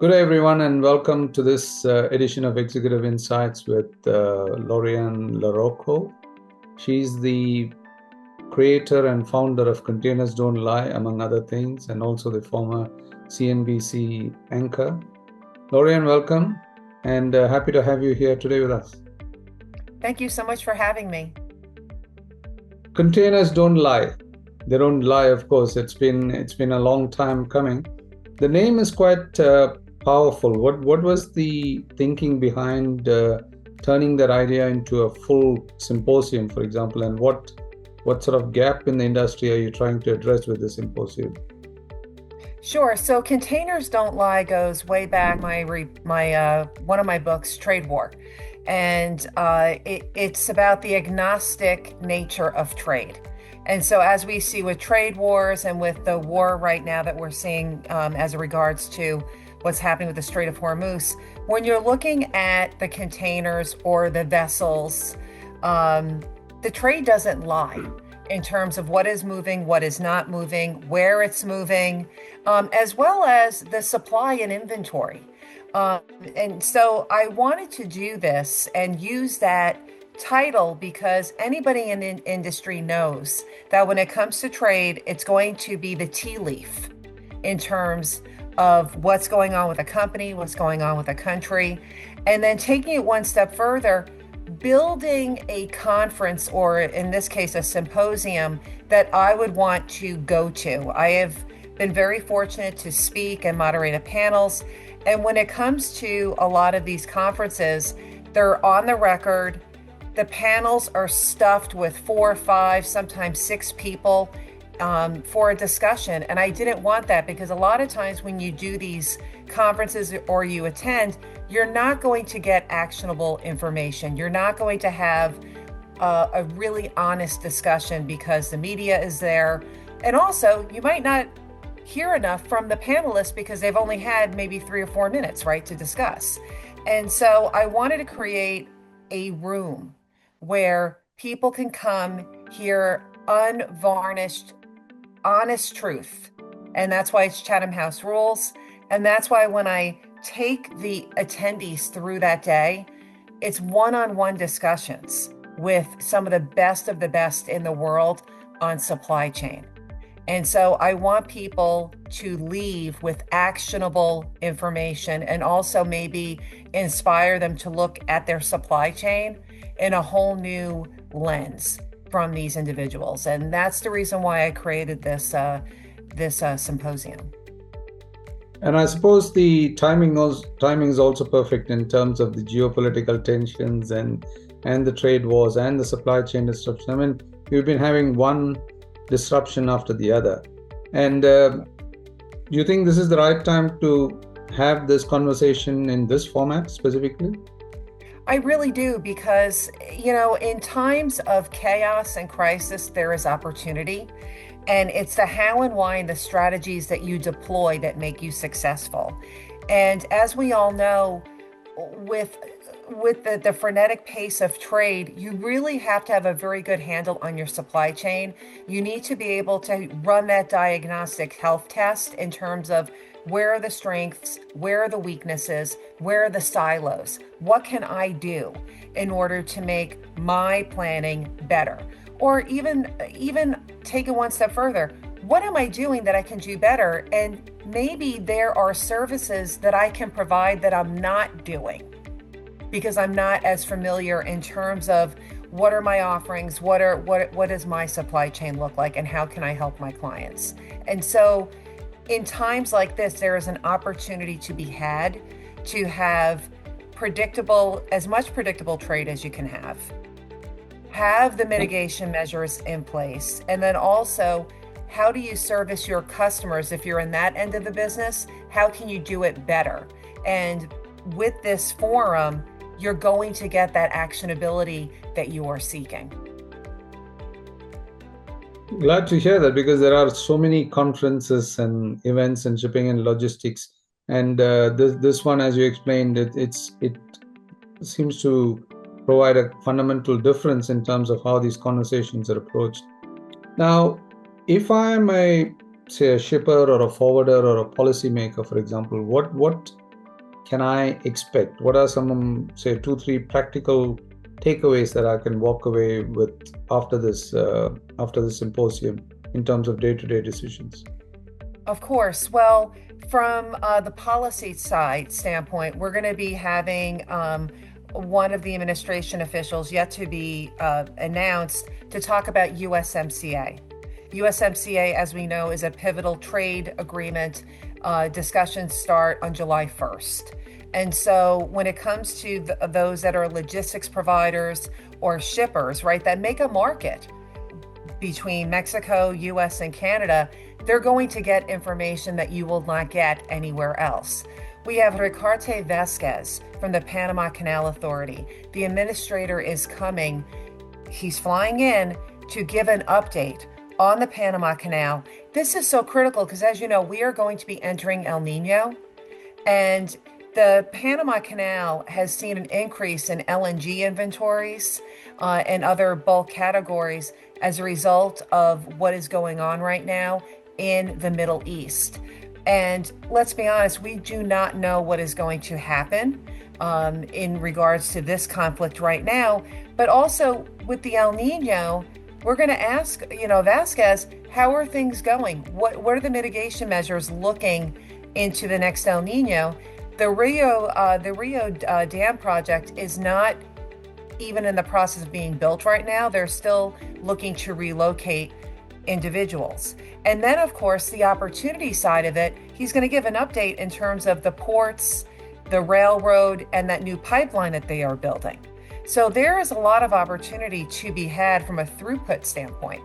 Good day, everyone, and welcome to this edition of Executive Insights with Lori Ann LaRocco. She's the creator and founder of Containers Don't Lie, among other things, and also the former CNBC anchor. Lori Ann, welcome, and happy to have you here today with us. Thank you so much for having me. Containers don't lie. They don't lie, of course. It's been a long time coming. The name is quite powerful. What was the thinking behind turning that idea into a full symposium, for example, and what sort of gap in the industry are you trying to address with the symposium? Sure. So Containers Don't Lie goes way back. My one of my books, Trade War, and it's about the agnostic nature of trade. And so, as we see with trade wars and with the war right now that we're seeing as regards to what's happening with the Strait of Hormuz, when you're looking at the containers or the vessels, the trade doesn't lie in terms of what is moving, what is not moving, where it's moving, as well as the supply and inventory. And so I wanted to do this and use that title because anybody in the industry knows that when it comes to trade, it's going to be the tea leaf in terms of what's going on with a company, what's going on with a country, and then taking it one step further, building a conference, or in this case, a symposium that I would want to go to. I have been very fortunate to speak and moderate panels. And when it comes to a lot of these conferences, they're on the record. The panels are stuffed with 4, 5, sometimes 6 people for a discussion. And I didn't want that because a lot of times when you do these conferences or you attend, you're not going to get actionable information. You're not going to have a really honest discussion because the media is there. And also, you might not hear enough from the panelists because they've only had maybe 3 or 4 minutes, right, to discuss. And so I wanted to create a room where people can come hear unvarnished, honest truth. And that's why it's Chatham House Rules. And that's why when I take the attendees through that day, it's one-on-one discussions with some of the best in the world on supply chain. And so I want people to leave with actionable information and also maybe inspire them to look at their supply chain in a whole new lens from these individuals. And that's the reason why I created this symposium. And I suppose the timing is also perfect in terms of the geopolitical tensions and the trade wars and the supply chain disruption. I mean, we've been having one disruption after the other. And do you think this is the right time to have this conversation in this format specifically? I really do, because, in times of chaos and crisis, there is opportunity. And it's the how and why and the strategies that you deploy that make you successful. And as we all know, with the frenetic pace of trade, you really have to have a very good handle on your supply chain. You need to be able to run that diagnostic health test in terms of where are the strengths, where are the weaknesses, where are the silos? What can I do in order to make my planning better? Or even take it one step further. What am I doing that I can do better? And maybe there are services that I can provide that I'm not doing because I'm not as familiar in terms of what are my offerings, what does my supply chain look like, and how can I help my clients? And so in times like this, there is an opportunity to be had to have as much predictable trade as you can have the mitigation measures in place, and then also how do you service your customers if you're in that end of the business? How can you do it better? And with this forum, you're going to get that actionability that you are seeking. Glad to hear that, because there are so many conferences and events in shipping and logistics, and this one, as you explained, it seems to provide a fundamental difference in terms of how these conversations are approached. Now, if I'm a shipper or a forwarder or a policymaker, for example, what can I expect? What are some, say, 2-3 practical takeaways that I can walk away with after this symposium in terms of day-to-day decisions? Of course. Well, from the policy side standpoint, we're going to be having one of the administration officials yet to be announced to talk about USMCA. USMCA, as we know, is a pivotal trade agreement. Discussions start on July 1st. And so when it comes to those that are logistics providers or shippers, right, that make a market between Mexico, US, and Canada, they're going to get information that you will not get anywhere else. We have Ricarte Vasquez from the Panama Canal Authority. The administrator is coming. He's flying in to give an update on the Panama Canal. This is so critical because, as you know, we are going to be entering El Nino, and the Panama Canal has seen an increase in LNG inventories and other bulk categories as a result of what is going on right now in the Middle East. And let's be honest, we do not know what is going to happen in regards to this conflict right now. But also with the El Nino, we're going to ask, Vasquez, how are things going? What are the mitigation measures looking into the next El Nino? The Rio Dam project is not even in the process of being built right now. They're still looking to relocate individuals. And then, of course, the opportunity side of it, he's going to give an update in terms of the ports, the railroad, and that new pipeline that they are building. So there is a lot of opportunity to be had from a throughput standpoint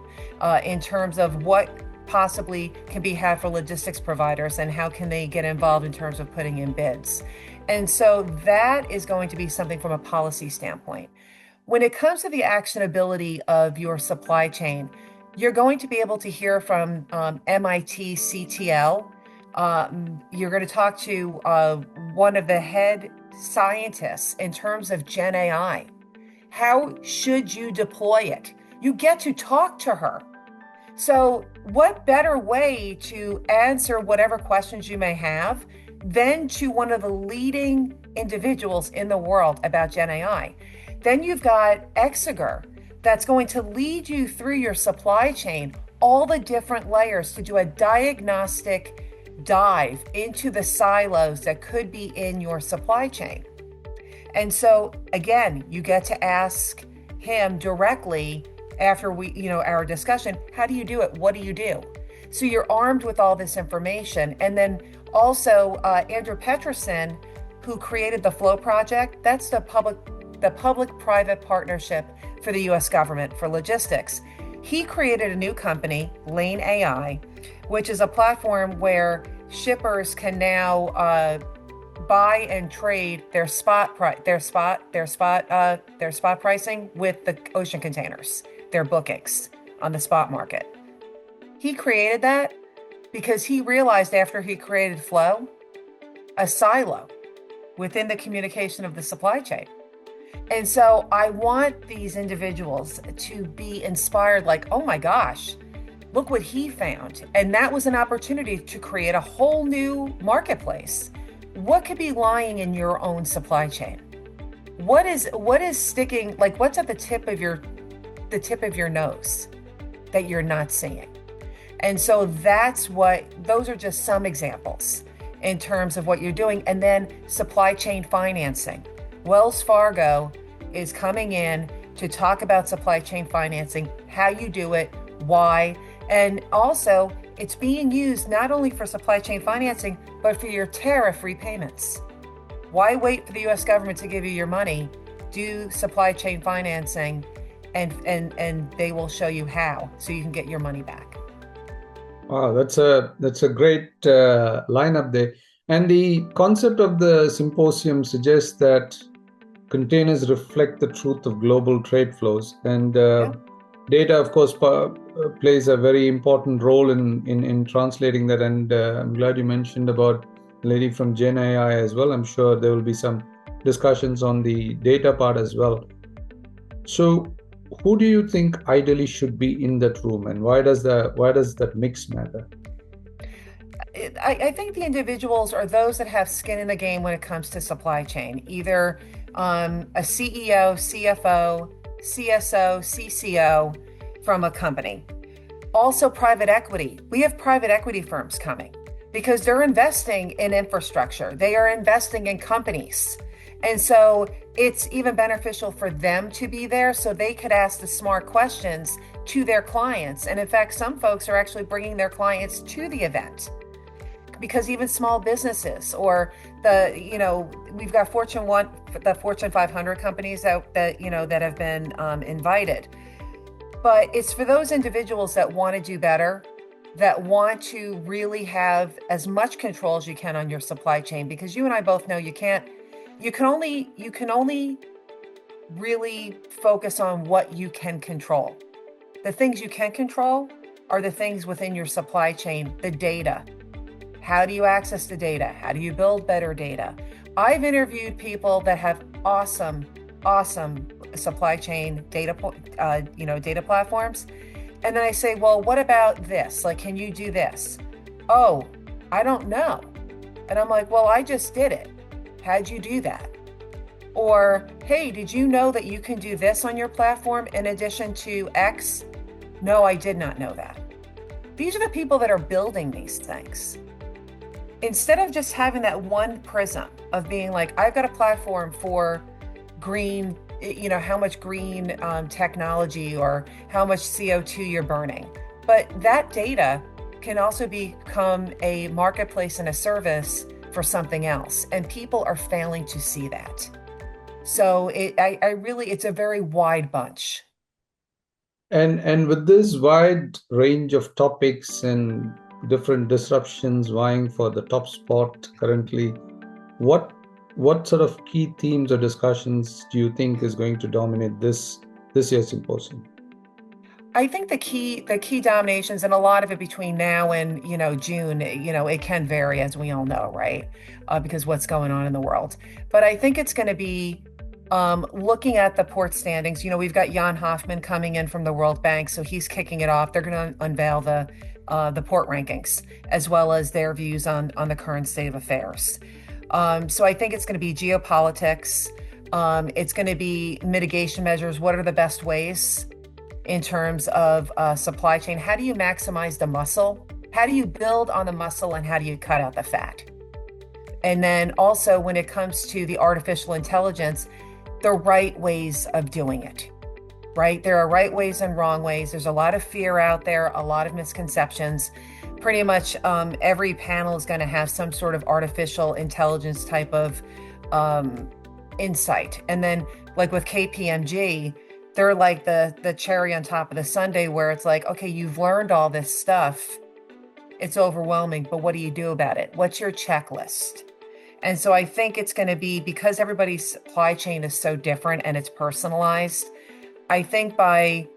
in terms of what possibly can be had for logistics providers and how can they get involved in terms of putting in bids. And so that is going to be something from a policy standpoint. When it comes to the actionability of your supply chain, you're going to be able to hear from MIT CTL. You're going to talk to one of the head scientists in terms of GenAI. How should you deploy it? You get to talk to her. So what better way to answer whatever questions you may have than to one of the leading individuals in the world about GenAI? Then you've got Exeger that's going to lead you through your supply chain, all the different layers to do a diagnostic dive into the silos that could be in your supply chain. And so again, you get to ask him directly after our discussion, how do you do it? What do you do? So you're armed with all this information. And then also Andrew Peterson, who created the Flow Project, that's the public-private partnership for the US government for logistics. He created a new company, Lane AI, which is a platform where shippers can now buy and trade their spot pricing with the ocean containers, their bookings on the spot market. He created that because he realized after he created Flow, a silo within the communication of the supply chain. And so I want these individuals to be inspired, like, oh my gosh, look what he found. And that was an opportunity to create a whole new marketplace. What could be lying in your own supply chain? What is sticking, like what's at the tip of your nose that you're not seeing? And so those are just some examples in terms of what you're doing. And then supply chain financing. Wells Fargo is coming in to talk about supply chain financing, how you do it, why, and also it's being used not only for supply chain financing, but for your tariff repayments. Why wait for the US government to give you your money? Do supply chain financing and they will show you how, so you can get your money back. Wow, that's a great lineup there. And the concept of the symposium suggests that containers reflect the truth of global trade flows, and data, of course, plays a very important role in translating that. And I'm glad you mentioned about the lady from GenAI as well. I'm sure there will be some discussions on the data part as well. So who do you think ideally should be in that room, and why does that mix matter? I think the individuals are those that have skin in the game when it comes to supply chain, either a CEO, CFO, CSO, CCO from a company. Also, private equity. We have private equity firms coming because they're investing in infrastructure, they are investing in companies. And so it's even beneficial for them to be there so they could ask the smart questions to their clients. And in fact, some folks are actually bringing their clients to the event because even small businesses or we've got the Fortune 500 companies that have been invited. But it's for those individuals that want to do better, that want to really have as much control as you can on your supply chain, because you and I both know you can only really focus on what you can control. The things you can control are the things within your supply chain, the data. How do you access the data? How do you build better data? I've interviewed people that have awesome supply chain data platforms. And then I say, well, what about this? Like, can you do this? Oh, I don't know. And I'm like, well, I just did it. How'd you do that? Or, hey, did you know that you can do this on your platform in addition to X? No, I did not know that. These are the people that are building these things. Instead of just having that one prism of being like, I've got a platform for green, how much green technology or how much CO2 you're burning. But that data can also become a marketplace and a service for something else. And people are failing to see that. So it's a very wide bunch. And with this wide range of topics and different disruptions vying for the top spot currently, what sort of key themes or discussions do you think is going to dominate this year's symposium? I think the key dominations, and a lot of it between now and June, it can vary, as we all know, right? Because what's going on in the world. But I think it's going to be looking at the port standings. We've got Jan Hoffman coming in from the World Bank, so he's kicking it off. They're going to unveil the port rankings as well as their views on the current state of affairs. So I think it's going to be geopolitics. It's going to be mitigation measures. What are the best ways in terms of supply chain? How do you maximize the muscle? How do you build on the muscle, and how do you cut out the fat? And then also when it comes to the artificial intelligence, the right ways of doing it, right? There are right ways and wrong ways. There's a lot of fear out there, a lot of misconceptions. Pretty much every panel is going to have some sort of artificial intelligence type of insight. And then like with KPMG, they're like the cherry on top of the sundae, where it's like, okay, you've learned all this stuff. It's overwhelming, but what do you do about it? What's your checklist? And so I think it's going to be, because everybody's supply chain is so different and it's personalized, I think by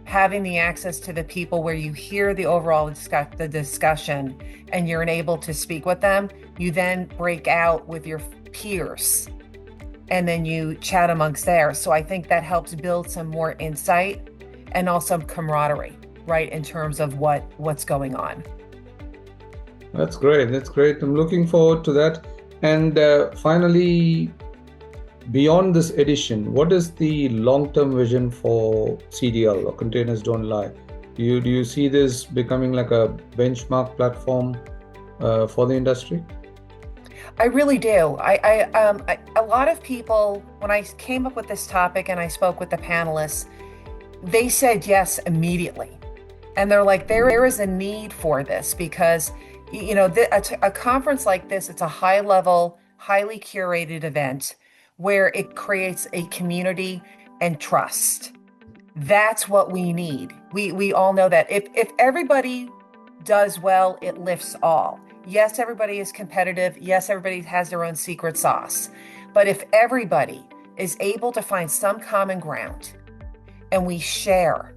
having the access to the people where you hear the overall the discussion and you're able to speak with them, you then break out with your peers and then you chat amongst theirs. So I think that helps build some more insight and also camaraderie, right, in terms of what's going on. That's great. That's great. I'm looking forward to that. And finally, beyond this edition, what is the long-term vision for CDL, or Containers Don't Lie? Do you see this becoming like a benchmark platform for the industry? I really do. A lot of people, when I came up with this topic and I spoke with the panelists, they said yes immediately. And they're like, there is a need for this because, a conference like this, it's a high level, highly curated event where it creates a community and trust. That's what we need. We all know that if everybody does well, it lifts all. Yes, everybody is competitive. Yes, everybody has their own secret sauce. But if everybody is able to find some common ground and we share,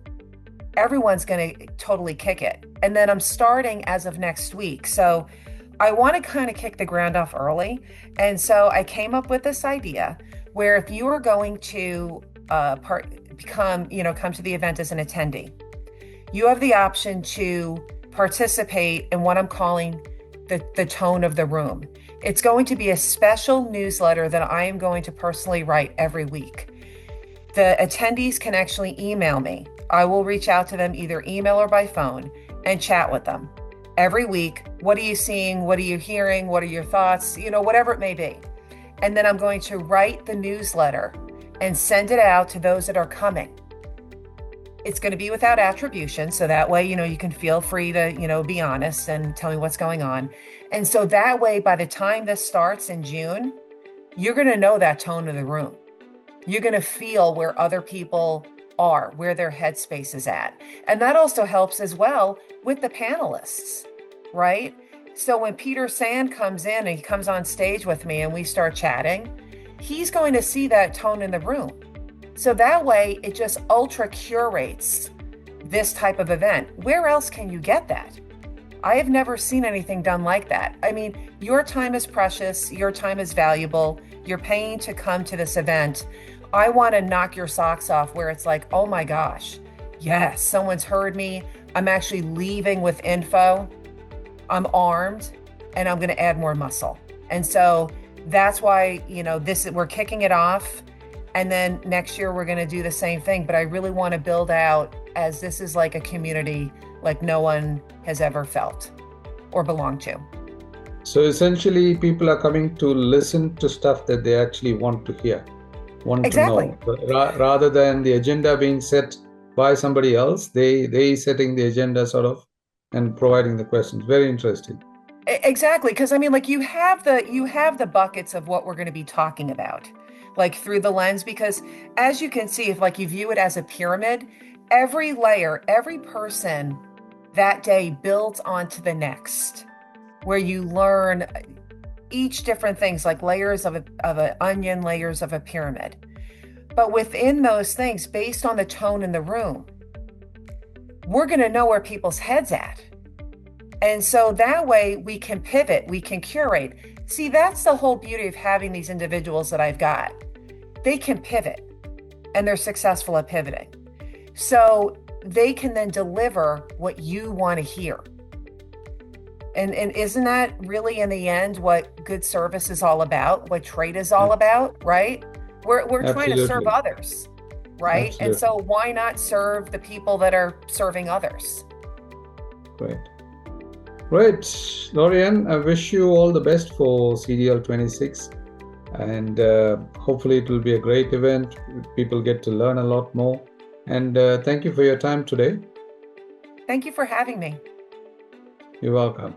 everyone's going to totally kick it. And then I'm starting as of next week. So I want to kind of kick the ground off early. And so I came up with this idea where if you are going to come to the event as an attendee, you have the option to participate in what I'm calling the tone of the room. It's going to be a special newsletter that I am going to personally write every week. The attendees can actually email me. I will reach out to them either email or by phone and chat with them every week. What are you seeing? What are you hearing? What are your thoughts? Whatever it may be. And then I'm going to write the newsletter and send it out to those that are coming. It's going to be without attribution. So that way, you can feel free to, be honest and tell me what's going on. And so that way, by the time this starts in June, you're going to know that tone of the room. You're going to feel where other people are, where their headspace is at. And that also helps as well with the panelists, right? So when Peter Sand comes in and he comes on stage with me and we start chatting, he's going to see that tone in the room. So that way it just ultra curates this type of event. Where else can you get that? I have never seen anything done like that. I mean, your time is precious. Your time is valuable. You're paying to come to this event. I want to knock your socks off where it's like, oh my gosh, yes, someone's heard me. I'm actually leaving with info. I'm armed and I'm going to add more muscle. And so that's why, we're kicking it off. And then next year we're going to do the same thing. But I really want to build out, as this is like a community like no one has ever felt or belonged to. So essentially, people are coming to listen to stuff that they actually want to hear, want Exactly. to know. Rather than the agenda being set by somebody else, they setting the agenda sort of and providing the questions. Very interesting. Exactly. Because I mean, like you have the buckets of what we're going to be talking about, like through the lens, because as you can see, if like you view it as a pyramid, every layer, every person that day builds onto the next, where you learn each different things, like layers of an onion, layers of a pyramid. But within those things, based on the tone in the room, we're going to know where people's heads at. And so that way we can pivot, we can curate. See, that's the whole beauty of having these individuals that I've got. They can pivot and they're successful at pivoting. So they can then deliver what you want to hear. And isn't that really in the end what good service is all about, what trade is all about, right? We're trying to serve others, right? Absolutely. And so why not serve the people that are serving others? Great. Lori Ann, I wish you all the best for CDL26. And hopefully it will be a great event. People get to learn a lot more. And thank you for your time today. Thank you for having me. You're welcome.